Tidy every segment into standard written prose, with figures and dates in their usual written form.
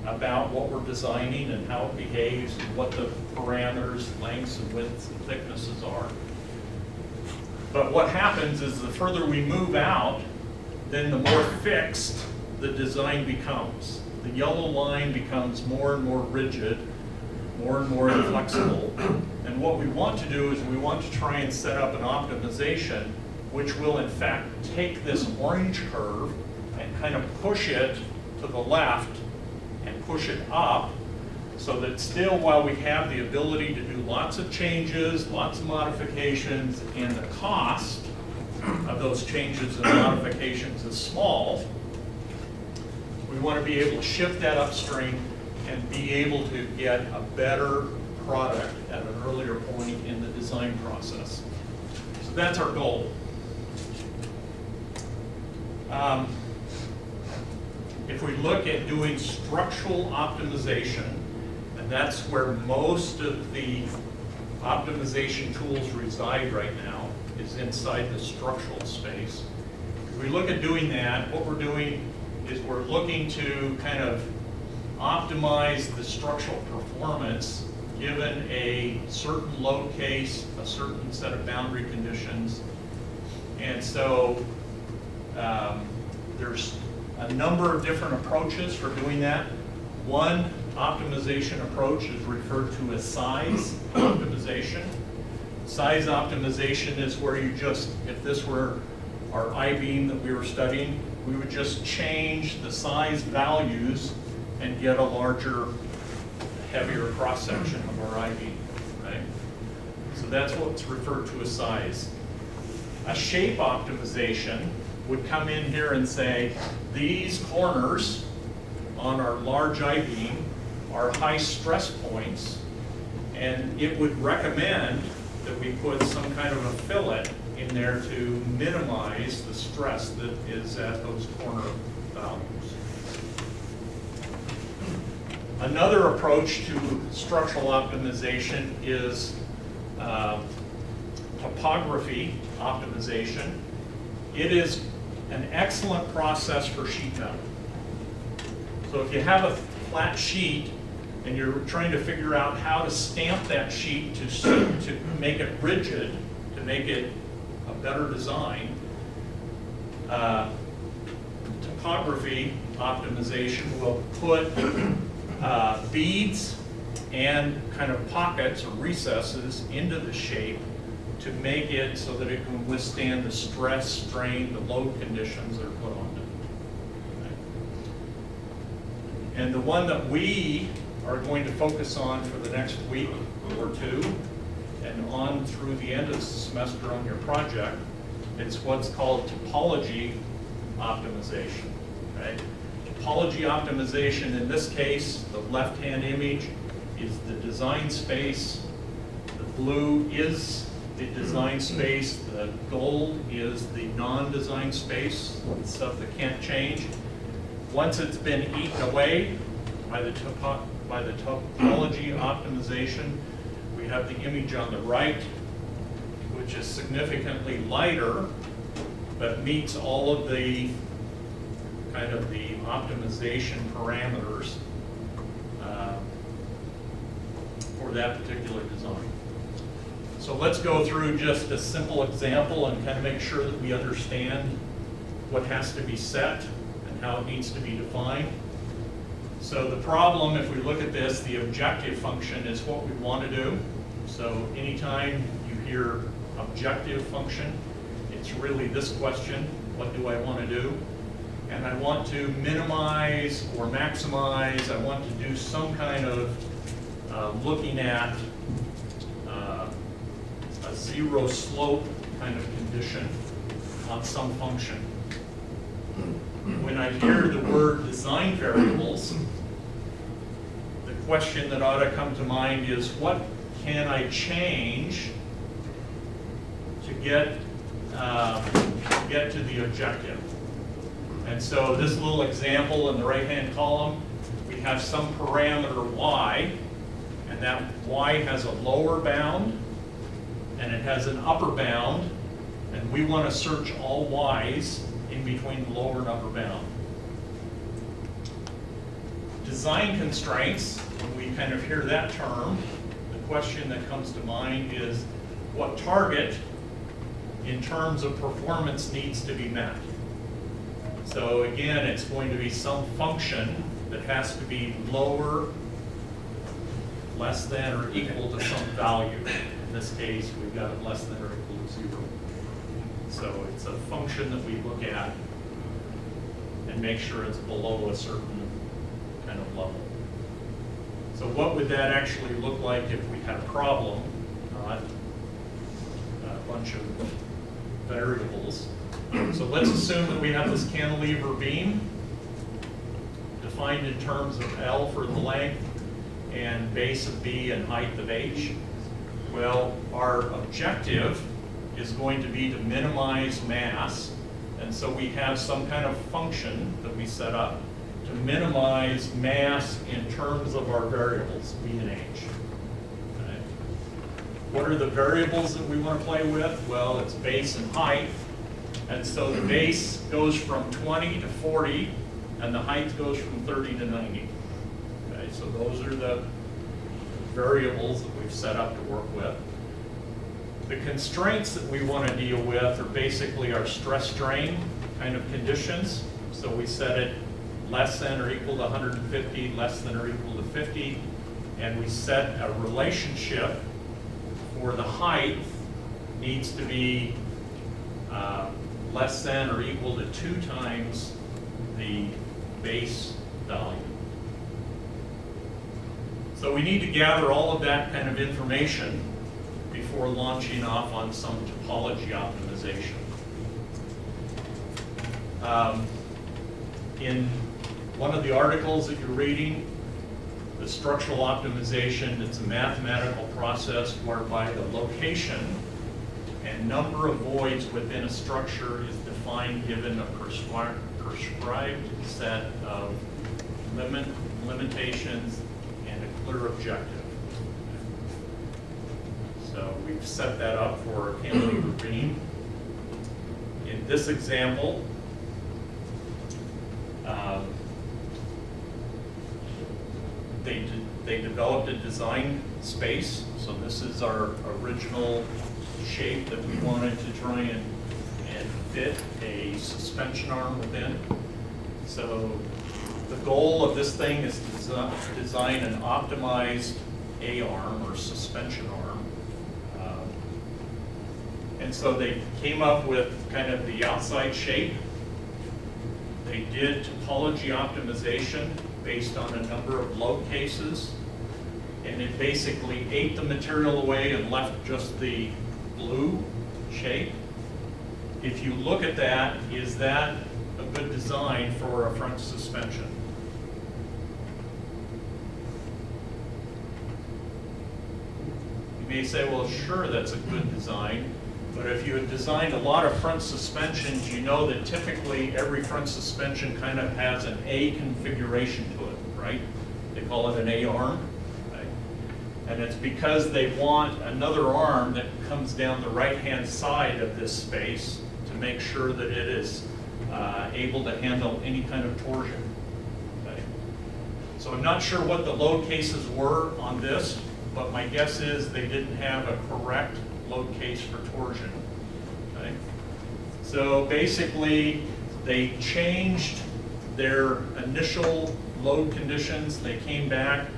about what we're designing and how it behaves and what the parameters, lengths and widths and thicknesses are. But what happens is the further we move out, then the more fixed the design becomes. The yellow line becomes more and more rigid, more and more inflexible. And what we want to do is we want to try and set up an optimization which will in fact take this orange curve and kind of push it to the left and push it up, so that still, while we have the ability to do lots of changes, lots of modifications, and the cost of those changes and modifications is small, we want to be able to shift that upstream and be able to get a better product at an earlier point in the design process. So that's our goal. If we look at doing structural optimization, and that's where most of the optimization tools reside right now, is inside the structural space. If we look at doing that, what we're doing is we're looking to kind of optimize the structural performance given a certain load case, a certain set of boundary conditions. And so there's a number of different approaches for doing that. One optimization approach is referred to as size optimization. Size optimization is where you just, if this were our I-beam that we were studying, we would just change the size values and get a larger, heavier cross-section of our I-beam, right? So that's what's referred to as size. A shape optimization would come in here and say, these corners on our large I-beam are high stress points, and it would recommend that we put some kind of a fillet in there to minimize the stress that is at those corner values. Another approach to structural optimization is topography optimization. It is an excellent process for sheet metal. So if you have a flat sheet and you're trying to figure out how to stamp that sheet to make it rigid, to make it a better design, topography optimization will put beads and kind of pockets or recesses into the shape to make it so that it can withstand the stress, strain, the load conditions that are put on it. Okay. And the one that we are going to focus on for the next week or two and on through the end of the semester on your project, it's what's called topology optimization. Okay? Topology optimization, in this case, the left-hand image is the design space. The blue is the design space. The gold is the non-design space, stuff that can't change. Once it's been eaten away by the topology optimization, we have the image on the right, which is significantly lighter, but meets all of the kind of the optimization parameters for that particular design. So let's go through just a simple example and kind of make sure that we understand what has to be set and how it needs to be defined. So the problem, if we look at this, the objective function is what we want to do. So anytime you hear objective function, it's really this question: what do I want to do? And I want to minimize or maximize. I want to do some kind of looking at a zero slope kind of condition on some function. When I hear the word design variables, the question that ought to come to mind is, what can I change to get to the objective? And so this little example in the right-hand column, we have some parameter y, and that y has a lower bound, and it has an upper bound, and we want to search all y's in between the lower and upper bound. design constraints, when we kind of hear that term, the question that comes to mind is what target in terms of performance needs to be met. So again, it's going to be some function that has to be lower, less than, or equal to some value. In this case, we've got it less than or equal to 0. So it's a function that we look at and make sure it's below a certain kind of level. So what would that actually look like if we had a problem, not a bunch of variables? So let's assume that we have this cantilever beam defined in terms of L for the length and base of B and height of H. Well, our objective is going to be to minimize mass, and so we have some kind of function that we set up to minimize mass in terms of our variables, B and H. Okay. What are the variables that we want to play with? Well, it's base and height, and so the base goes from 20 to 40, and the height goes from 30 to 90. Okay, so those are the variables that we've set up to work with. The constraints that we want to deal with are basically our stress strain kind of conditions. So we set it less than or equal to 150, less than or equal to 50, and we set a relationship for the height needs to be less than or equal to 2 times the base value. So we need to gather all of that kind of information before launching off on some topology optimization. In one of the articles that you're reading, the structural optimization, it's a mathematical process whereby the location and number of voids within a structure is defined given a prescribed set of limitations and a clear objective. So we've set that up for a cantilever beam. In this example, they developed a design space. So this is our original shape that we wanted to try and fit a suspension arm within. So the goal of this thing is to design an optimized A-arm or suspension arm. And so they came up with kind of the outside shape. They did topology optimization based on a number of load cases. And it basically ate the material away and left just the blue shape. If you look at that, is that a good design for a front suspension? You may say, well, sure, that's a good design. But if you had designed a lot of front suspensions, you know that typically every front suspension kind of has an A configuration to it, right? They call it an A-arm. Right? And it's because they want another arm that comes down the right-hand side of this space to make sure that it is able to handle any kind of torsion. Okay? So I'm not sure what the load cases were on this, but my guess is they didn't have a correct load case for torsion. Okay? So basically, they changed their initial load conditions. They came back,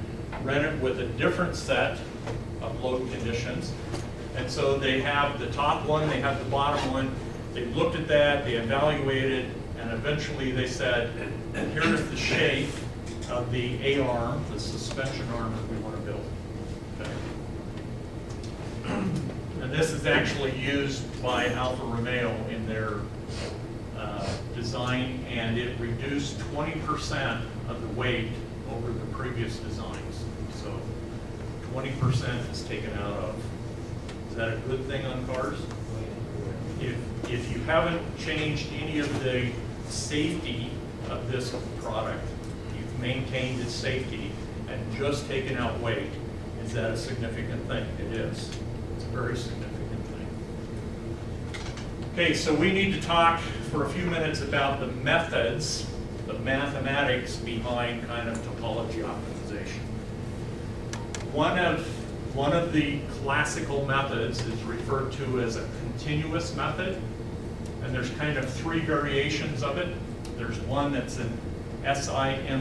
ran it with a different set of load conditions. And so they have the top one, they have the bottom one. They looked at that, they evaluated, and eventually they said, here's the shape of the A-arm, the suspension arm that we want to build. Okay? And this is actually used by Alfa Romeo in their design, and it reduced 20% of the weight over the previous designs. So 20% is taken out of. Is that a good thing on cars? If you haven't changed any of the safety of this product, you've maintained its safety and just taken out weight, is that a significant thing? It is. It's a very significant thing. Okay, so we need to talk for a few minutes about the methods, the mathematics behind kind of topology optimization. One of the classical methods is referred to as a continuous method, and there's kind of three variations of it. There's one that's an SIM